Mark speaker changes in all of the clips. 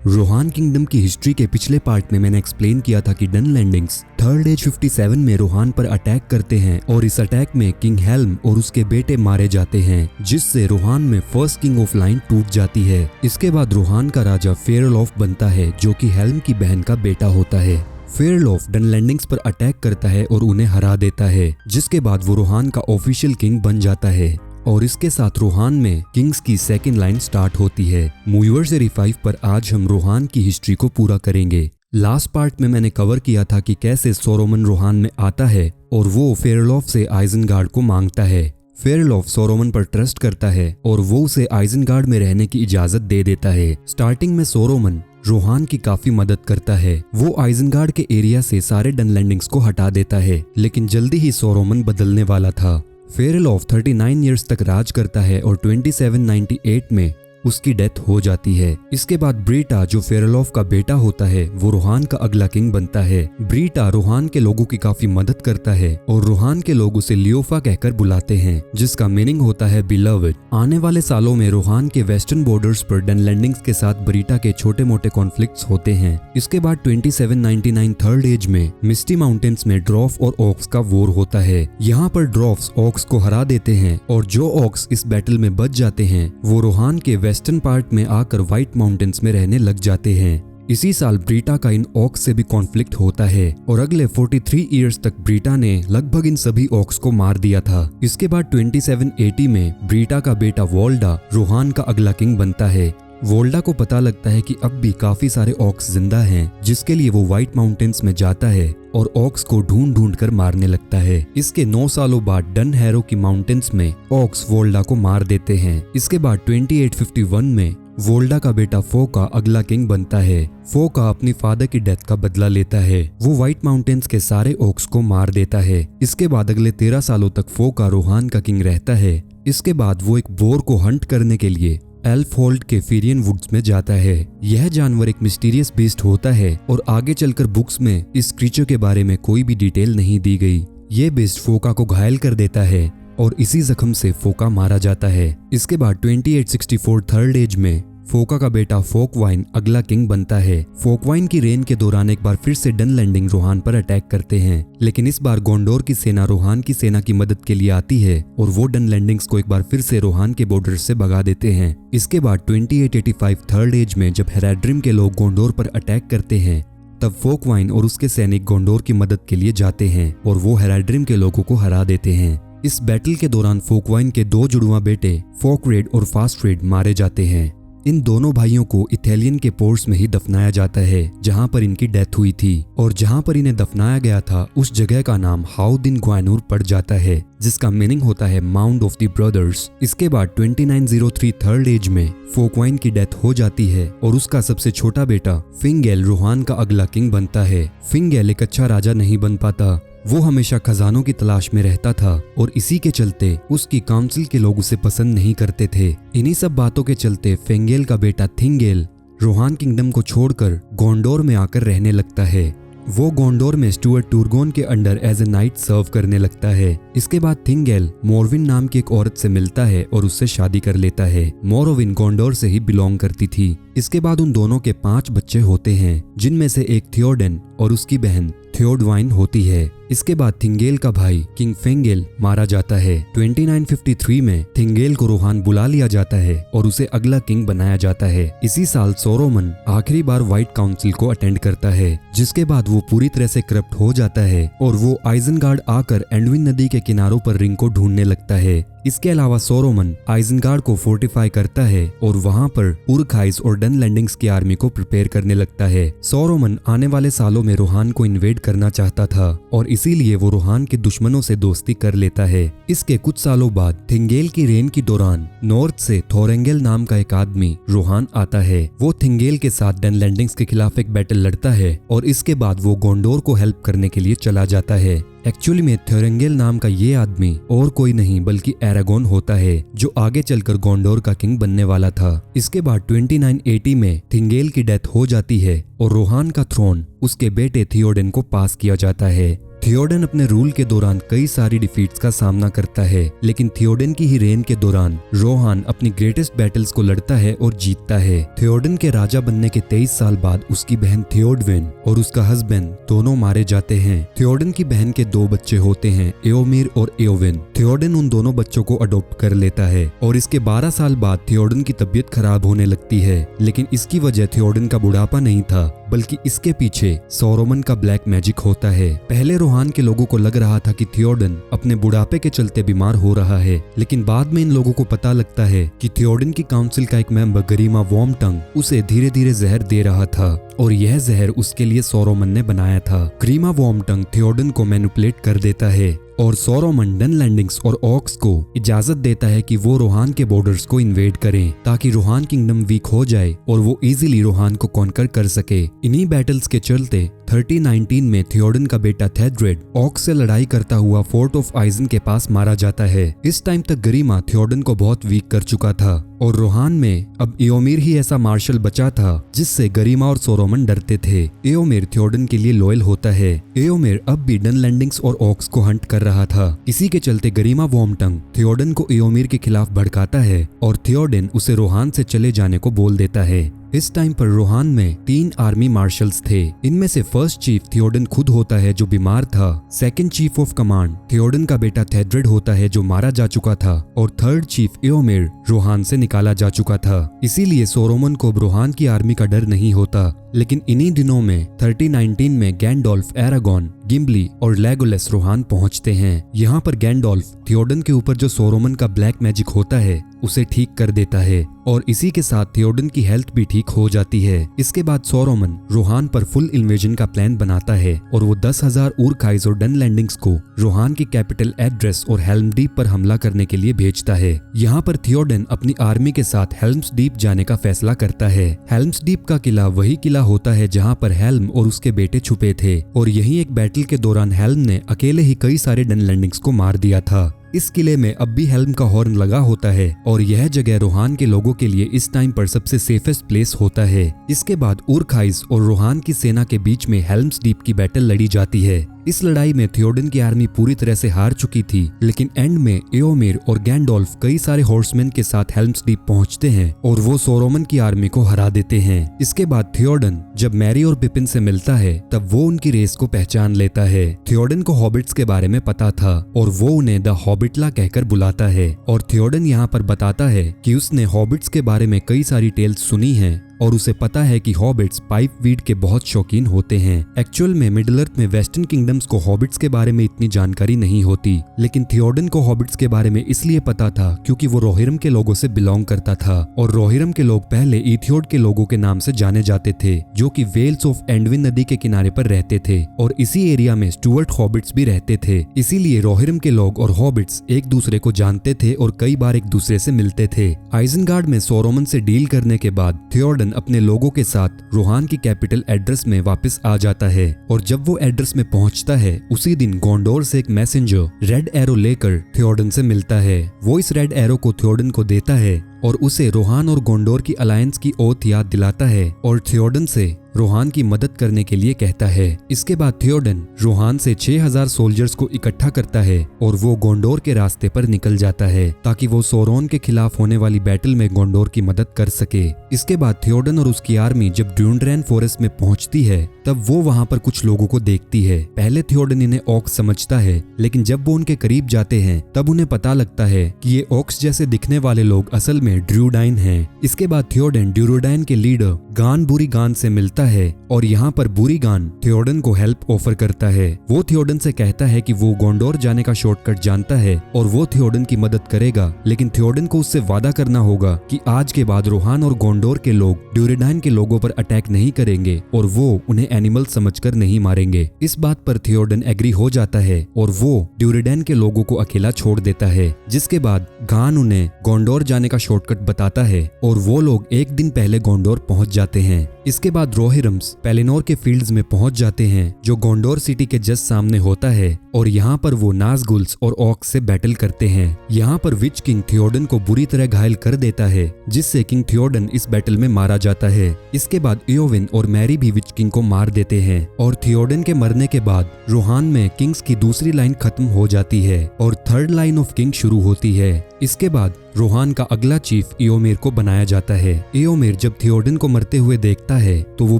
Speaker 1: Rohan kingdom की history के पिछले पार्ट में मैंने एक्सप्लेन किया था कि डनलैंडिंग्स थर्ड एज 57 में रोहान पर अटैक करते हैं और इस अटैक में किंग हेल्म और उसके बेटे मारे जाते हैं, जिससे रोहान में फर्स्ट किंग ऑफ लाइन टूट जाती है। इसके बाद रोहान का राजा फेयरलॉफ बनता है, जो कि हेल्म की बहन का बेटा होता है। फेयरलॉफ डनलैंडिंग्स पर अटैक करता है और उन्हें हरा देता है, जिसके बाद वो रोहान का ऑफिशियल किंग बन जाता है और इसके साथ रोहान में किंग्स की सेकंड लाइन स्टार्ट होती है। मूवर्सरी 5 पर आज हम रोहान की हिस्ट्री को पूरा करेंगे। लास्ट पार्ट में मैंने कवर किया था कि कैसे सोरोमन रोहान में आता है और वो फेयरलॉफ से आइजनगार्ड को मांगता है। फेयरलॉफ सोरोमन पर ट्रस्ट करता है और वो उसे आइजनगार्ड में रहने की इजाजत दे देता है। स्टार्टिंग में सोरोमन रोहान की काफी मदद करता है। वो आइजनगार्ड के एरिया से सारे डनलैंडिंग्स को हटा देता है, लेकिन जल्दी ही सोरोमन बदलने वाला था। फेयरलॉफ 39 इयर्स तक राज करता है और 2798 में उसकी डेथ हो जाती है। इसके बाद ब्रीटा, जो फेयरलॉफ का बेटा होता है, वो रोहान का अगला किंग बनता है। ब्रीटा रोहान के लोगों की काफी मदद करता है और रोहान के लोग उसे लियोफा कहकर बुलाते हैं, जिसका मीनिंग होता है बिलव्ड। आने वाले सालों में रोहान के वेस्टर्न बॉर्डर्स पर डनलैंडिंग्स के साथ ब्रीटा के छोटे मोटे कॉन्फ्लिक्ट्स होते हैं। इसके बाद 2799 थर्ड एज में मिस्टी माउंटेन्स में ड्रॉफ और ऑक्स का वॉर होता है। यहाँ पर ड्रॉफ्स ऑक्स को हरा देते हैं और जो ऑक्स इस बैटल में बच जाते हैं वो रोहान के वेस्टर्न पार्ट में आकर व्हाइट माउंटेन्स में रहने लग जाते हैं। इसी साल ब्रीटा का इन ऑक्स से भी कॉन्फ्लिक्ट होता है और अगले 43 इयर्स तक ब्रीटा ने लगभग इन सभी ऑक्स को मार दिया था। इसके बाद 2780 में ब्रीटा का बेटा वोल्डा रोहान का अगला किंग बनता है। वोल्डा को पता लगता है कि अब भी काफी सारे ऑक्स जिंदा हैं, जिसके लिए वो व्हाइट माउंटेन्स में जाता है और ऑक्स को ढूंढ ढूंढ कर मारने लगता है। इसके 9 सालों बाद डन हैरो की माउंटेन्स में ऑक्स वोल्डा को मार देते हैं। इसके बाद 2851 में वोल्डा का बेटा फोका अगला किंग बनता है। फोका अपनी फादर की डेथ का बदला लेता है। वो व्हाइट माउंटेन्स के सारे ऑक्स को मार देता है। इसके बाद अगले 13 सालों तक फोका रोहान का किंग रहता है। इसके बाद वो एक बोर को हंट करने के लिए एल्फहोल्ड के फिरियन वुड्स में जाता है। यह जानवर एक मिस्टीरियस बीस्ट होता है और आगे चलकर बुक्स में इस क्रीचर के बारे में कोई भी डिटेल नहीं दी गई। ये बीस्ट फोका को घायल कर देता है और इसी जख्म से फोका मारा जाता है। इसके बाद 2864 थर्ड एज में फोका का बेटा फोकवाइन अगला किंग बनता है। फोकवाइन की रेन के दौरान एक बार फिर से डनलैंडिंग रोहान पर अटैक करते हैं, लेकिन इस बार गोंडोर की सेना रोहान की सेना की मदद के लिए आती है और वो डनलैंडिंग्स को एक बार फिर से रोहान के बॉर्डर से भगा देते हैं। इसके बाद 2885 थर्ड एज में जब हेराड्रिम के लोग गोंडोर पर अटैक करते हैं, तब फोकवाइन और उसके सैनिक गोंडोर की मदद के लिए जाते हैं और वो हेराड्रिम के लोगों को हरा देते हैं। इस बैटल के दौरान फोकवाइन के 2 जुड़वा बेटे फोकरेड और फास्टरेड मारे जाते हैं। इन दोनों भाइयों को इथेलियन के पोर्ट्स में ही दफनाया जाता है, जहां पर इनकी डेथ हुई थी, और जहां पर इन्हें दफनाया गया था उस जगह का नाम हाउदिन ग्वानूर पड़ जाता है, जिसका मीनिंग होता है माउंट ऑफ द ब्रदर्स। इसके बाद 2903 थर्ड एज में फोकवाइन की डेथ हो जाती है और उसका सबसे छोटा बेटा फिंगेल रोहान का अगला किंग बनता है। फिंगेल एक अच्छा राजा नहीं बन पाता। वो हमेशा खजानों की तलाश में रहता था और इसी के चलते उसकी काउंसिल के लोग उसे पसंद नहीं करते थे। इन्हीं सब बातों के चलते फिंगेल का बेटा थिंगेल रोहान किंगडम को छोड़कर गोंडोर में आकर रहने लगता है। वो गोंडोर में स्टुअर्ट टूरगोन के अंडर एज ए नाइट सर्व करने लगता है। इसके बाद थिंगेल मोरविन नाम की एक औरत से मिलता है और उससे शादी कर लेता है। मोरविन गोंडोर से ही बिलोंग करती थी। इसके बाद उन दोनों के 5 बच्चे होते हैं, जिनमें से एक थियोडेन और उसकी बहन थियोडवाइन होती है। इसके बाद थिंगेल का भाई किंग फेंगेल मारा जाता है। 2953 में थिंगेल को रोहान बुला लिया जाता है और उसे अगला किंग बनाया जाता है। इसी साल सोरोमन आखिरी बार व्हाइट काउंसिल को अटेंड करता है, जिसके बाद वो पूरी तरह से करप्ट हो जाता है और वो आइजनगार्ड आकर एंडविन नदी के किनारों पर रिंग को ढूंढने लगता है। इसके अलावा सोरोमन आइजनगार्ड को फोर्टिफाई करता है और वहां पर उरखाइस और डनलैंडिंग्स की आर्मी को प्रिपेयर करने लगता है। सोरोमन आने वाले सालों में रोहान को इन्वेड करना चाहता था और इसीलिए वो रोहान के दुश्मनों से दोस्ती कर लेता है। इसके कुछ सालों बाद थिंगेल की रेन के दौरान नॉर्थ से थोरेंगेल नाम का एक आदमी रोहान आता है। वो थिंगेल के साथ डनलैंडिंग्स के खिलाफ एक बैटल लड़ता है और इसके बाद वो गोंडोर को हेल्प करने के लिए चला जाता है। एक्चुअली में थोरेंगेल नाम का ये आदमी और कोई नहीं बल्कि एरागोन होता है, जो आगे चलकर गोंडोर का किंग बनने वाला था। इसके बाद 2980 में थिंगेल की डेथ हो जाती है और रोहान का थ्रोन उसके बेटे थियोडेन को पास किया जाता है। थियोडन अपने रूल के दौरान कई सारी डिफीट्स का सामना करता है, लेकिन थियोडन की ही रेन के दौरान रोहान अपनी ग्रेटेस्ट बैटल्स को लड़ता है और जीतता है। थियोडन के राजा बनने के 23 साल बाद उसकी बहन थियोडविन और उसका हस्बैंड दोनों मारे जाते हैं। थियोडन की बहन के 2 बच्चे होते हैं, एओमिर और एओविन। थियोडन उन दोनों बच्चों को अडॉप्ट कर लेता है और इसके 12 साल बाद थियोडन की तबीयत खराब होने लगती है, लेकिन इसकी वजह थियोडन का बुढ़ापा नहीं था, बल्कि इसके पीछे सॉरोमन का ब्लैक मैजिक होता है। पहले रोहान के लोगों को लग रहा था कि थियोडन अपने बुढ़ापे के चलते बीमार हो रहा है, लेकिन बाद में इन लोगों को पता लगता है कि थियोडन की काउंसिल का एक मेंबर गरीमा वॉर्मटंग उसे धीरे धीरे जहर दे रहा था और यह जहर उसके लिए सॉरोमन ने बनाया था। ग्रीमा वॉर्मटंग थियोडन को मैनिपुलेट कर देता है और सॉरोमन डनलैंडिंग्स और ऑक्स को इजाजत देता है कि वो रोहान के बॉर्डर्स को इन्वेड करें ताकि रोहान किंगडम वीक हो जाए और वो इजीली रोहान को कॉन्कर कर सके। इन्हीं बैटल्स के चलते 3019 में थियोडन का बेटा थेड्रेड ऑक्स से लड़ाई करता हुआ फोर्ट ऑफ आइजन के पास मारा जाता है। इस टाइम तक गरीमा थियोडन को बहुत वीक कर चुका था और रोहान में अब एओमिर ही ऐसा मार्शल बचा था जिससे गरीमा और सॉरोमन डरते थे। एओमिर थियोडन के लिए लॉयल होता है। एओमिर अब भी डनलैंडिंग्स और ऑक्स को हंट कर रहा था। इसी के चलते गरीमा वॉर्मटंग थियोडन को एओमिर के खिलाफ भड़काता है और थियोडन उसे रोहान से चले जाने को बोल देता है। इस टाइम पर रोहान में 3 आर्मी मार्शल्स थे। इनमें से फर्स्ट चीफ थियोडन खुद होता है जो बीमार था, सेकंड चीफ ऑफ कमांड थियोडन का बेटा थेड्रेड होता है जो मारा जा चुका था और थर्ड चीफ एओमिर रोहान से निकाला जा चुका था। इसीलिए सॉरोमन को रोहान की आर्मी का डर नहीं होता। लेकिन इन्हीं दिनों में 3019 में गैंडोल्फ, एरागॉन, गिम्बली और लेगोलेस रोहान पहुंचते हैं। यहाँ पर गैंडोल्फ थियोडन के ऊपर जो सॉरोमन का ब्लैक मैजिक होता है उसे ठीक कर देता है और इसी के साथ थियोडन की हेल्थ भी ठीक हो जाती है। इसके बाद सॉरोमन रोहान पर फुल इन्वेजन का प्लान बनाता है और वो 10,000 ऊरखाइज और डनलैंडिंग्स को रोहान की कैपिटल एड्रेस और हेल्म डीप पर हमला करने के लिए भेजता है। यहाँ पर थियोडन अपनी आर्मी के साथ हेल्म्स डीप जाने का फैसला करता है। हेल्म्स डीप का किला वही किला होता है जहाँ पर हेल्म और उसके बेटे छुपे थे और यही एक बैटल के दौरान हेल्म ने अकेले ही कई सारे डनलैंडिंग्स को मार दिया था। इस किले में अब भी हेल्म का हॉर्न लगा होता है और यह जगह रोहान के लोगों के लिए इस टाइम पर सबसे सेफेस्ट प्लेस होता है। इसके बाद ऊरखाइज और रोहान की सेना के बीच में हेल्म्स डीप की बैटल लड़ी जाती है। इस लड़ाई में थियोडन की आर्मी पूरी तरह से हार चुकी थी, लेकिन एंड में एओमिर और गैंडोल्फ कई सारे हॉर्समैन के साथ हेल्म्स डीप पहुंचते हैं और वो सॉरोमन की आर्मी को हरा देते हैं। इसके बाद थियोडन जब मैरी और पिपिन से मिलता है तब वो उनकी रेस को पहचान लेता है। थियोडन को हॉबिट्स के बारे में पता था और वो उन्हें द हॉबिटला कहकर बुलाता है और थियोडन यहाँ पर बताता है कि उसने हॉबिट्स के बारे में कई सारी टेल्स सुनी हैं और उसे पता है कि हॉबिट्स पाइप वीड के बहुत शौकीन होते हैं। एक्चुअल में मिडिल अर्थ में वेस्टर्न किंगडम्स को हॉबिट्स के बारे में इतनी जानकारी नहीं होती, लेकिन थियोडन को हॉबिट्स के बारे में इसलिए पता था क्योंकि वो रोहिरम के लोगों से बिलोंग करता था और रोहिरम के लोग पहले इथियोड के लोगों के नाम से जाने जाते थे जो कि वेल्स ऑफ एंडविन नदी के किनारे पर रहते थे और इसी एरिया में स्टुअर्ट हॉबिट्स भी रहते थे। इसीलिए रोहिरम के लोग और हॉबिट्स एक दूसरे को जानते थे और कई बार एक दूसरे से मिलते थे। आइजनगार्ड में सॉरोमन से डील करने के बाद थियोडन अपने लोगों के साथ रोहान की कैपिटल एड्रेस में वापस आ जाता है और जब वो एड्रेस में पहुंचता है उसी दिन गोंडोर से एक मैसेंजर रेड एरो लेकर थियोडन से मिलता है। वो इस रेड एरो को थियोडन को देता है और उसे रोहान और गोंडोर की अलायंस की ओथ याद दिलाता है और थियोडन से रोहान की मदद करने के लिए कहता है। इसके बाद थियोडन रोहान से 6000 सोल्जर्स को इकट्ठा करता है और वो गोंडोर के रास्ते पर निकल जाता है ताकि वो सोरोन के खिलाफ होने वाली बैटल में गोंडोर की मदद कर सके। इसके बाद थियोडन और उसकी आर्मी जब ड्यूनड्रैन फॉरेस्ट में पहुंचती है तब वो वहां पर कुछ लोगों को देखती है। पहले थियोडन इन्हें ऑक्स समझता है, लेकिन जब वो उनके करीब जाते हैं तब उन्हें पता लगता है कि ये ऑक्स जैसे दिखने वाले लोग असल में ड्यूरोडाइन हैं। इसके बाद थियोडन ड्यूरोडाइन के लीडर गान बुरीगान से मिलता है और यहाँ पर बुरीगान थियोडन को हेल्प ऑफर करता है। वो थियोडन से कहता है कि वो गोंडोर जाने का शॉर्टकट जानता है और वो थियोडन की मदद करेगा, लेकिन थियोडन को उससे वादा करना होगा कि आज के बाद रोहान और गोंडोर के लोग ड्यूरोडाइन के लोगों पर अटैक नहीं करेंगे और वो उन्हें एनिमल समझकर नहीं मारेंगे। इस बात पर थियोडन एग्री हो जाता है और वो ड्यूरोडाइन के लोगों को अकेला छोड़ देता है। जिसके बाद गान उन्हें गोंडोर जाने का शॉर्टकट बताता है और वो लोग एक दिन पहले गोंडोर पहुंच जाते हैं। इसके बाद रोहिरम्स पेलिनोर के फील्ड्स में पहुंच जाते हैं जो गोंडोर सिटी के जस्ट सामने होता है और यहाँ पर वो नाज़गुल्स और ऑक्स से बैटल करते हैं। यहाँ पर विच किंग थियोडन को बुरी तरह घायल कर देता है जिससे किंग थियोडन इस बैटल में मारा जाता है। इसके बाद एओविन और मैरी भी विच किंग को मार देते हैं और थियोडन के मरने के बाद रोहान में किंग्स की दूसरी लाइन खत्म हो जाती है और थर्ड लाइन ऑफ किंग शुरू होती है। इसके बाद रोहान का अगला चीफ एओमिर को बनाया जाता है। एओमिर जब थियोडन को मरते हुए देखता है तो वो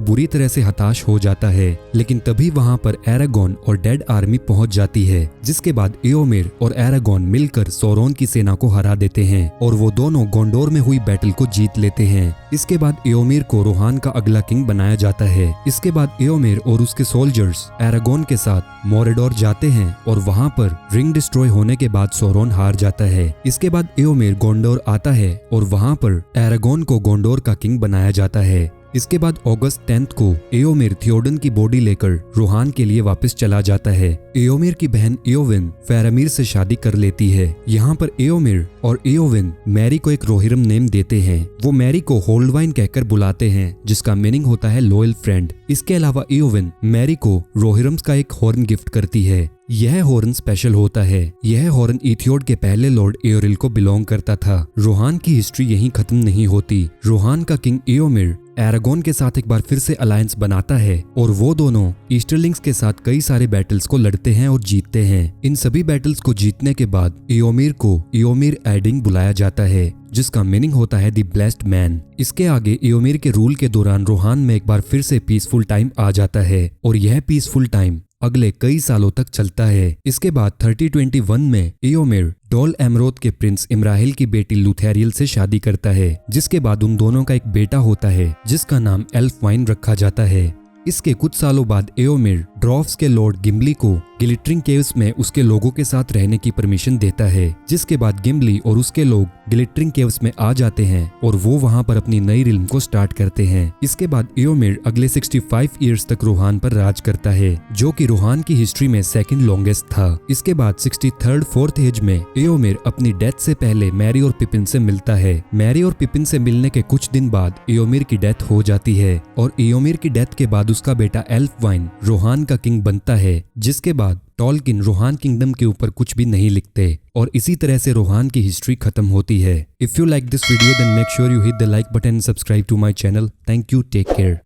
Speaker 1: बुरी तरह से हताश हो जाता है, लेकिन तभी वहां पर एरागोन और डेड आर्मी पहुंच जाती है, जिसके बाद एओमिर और एरागोन मिलकर सौरोन की सेना को हरा देते हैं और वो दोनों गोंडोर में हुई बैटल को जीत लेते हैं। इसके बाद एओमिर को रोहान का अगला किंग बनाया जाता है। इसके बाद एओमिर और उसके सोल्जर्स एरागोन के साथ मोरेडोर जाते हैं और वहां पर रिंग डिस्ट्रॉय होने के बाद सौरोन हार जाता है। इसके बाद एओमिर गोंडोर आता है और वहां पर एरागोन को गोंडोर का किंग बनाया जाता है। इसके बाद अगस्त 10 को एओमिर थियोडन की बॉडी लेकर रोहान के लिए वापस चला जाता है। एओमिर की बहन एओविन फेरामीर से शादी कर लेती है। यहाँ पर एओमिर और एओविन मैरी को एक रोहिरम नेम देते हैं। वो मैरी को होल्डवाइन कहकर बुलाते हैं जिसका मीनिंग होता है लॉयल फ्रेंड। इसके अलावा एओविन मैरी को रोहिरम्स का एक हॉर्न गिफ्ट करती है। यह हॉर्न स्पेशल होता है। यह हॉर्न इथियोड के पहले लॉर्ड एओरिल को बिलोंग करता था। रोहान की हिस्ट्री यहीं खत्म नहीं होती। रोहान का किंग एओमिर एरागोन के साथ एक बार फिर से अलायंस बनाता है और वो दोनों ईस्टरलिंग्स के साथ कई सारे बैटल्स को लड़ते हैं और जीतते हैं। इन सभी बैटल्स को जीतने के बाद एओमिर को एओमिर एडिंग बुलाया जाता है जिसका मीनिंग होता है द ब्लेस्ड मैन। इसके आगे एओमिर के रूल के दौरान रोहान में एक बार फिर से पीसफुल टाइम आ जाता है और यह पीसफुल टाइम अगले कई सालों तक चलता है। इसके बाद 3021 में एओमिर डोल एमरोद के प्रिंस इमराहिल की बेटी लुथेरियल से शादी करता है, जिसके बाद उन दोनों का एक बेटा होता है जिसका नाम एल्फवाइन रखा जाता है। इसके कुछ सालों बाद एओमिर ड्रॉफ्स के लॉर्ड गिम्बली को गिलिटरिंग केव्स में उसके लोगों के साथ रहने की परमिशन देता है, जिसके बाद गिम्बली और उसके लोग गिलिटरिंग केव्स में आ जाते हैं और वो वहां पर अपनी नई रिल्म को स्टार्ट करते हैं। इसके बाद एओमिर अगले 65 इयर्स तक रोहान पर राज करता है, जो कि रोहान की हिस्ट्री में सेकंड लॉन्गेस्ट था। इसके बाद 63rd 4th एज में एओमिर अपनी डेथ से पहले मैरी और पिपिन से मिलता है। मैरी और पिपिन से मिलने के कुछ दिन बाद एओमिर की डेथ हो जाती है और एओमिर की डेथ के बाद उसका बेटा एल्फवाइन रोहान का किंग बनता है, जिसके बाद टॉलकिन रोहान किंगडम के ऊपर कुछ भी नहीं लिखते और इसी तरह से रोहान की हिस्ट्री खत्म होती है। If you like this video then make sure you hit the like button and subscribe to my channel. Thank you, take care.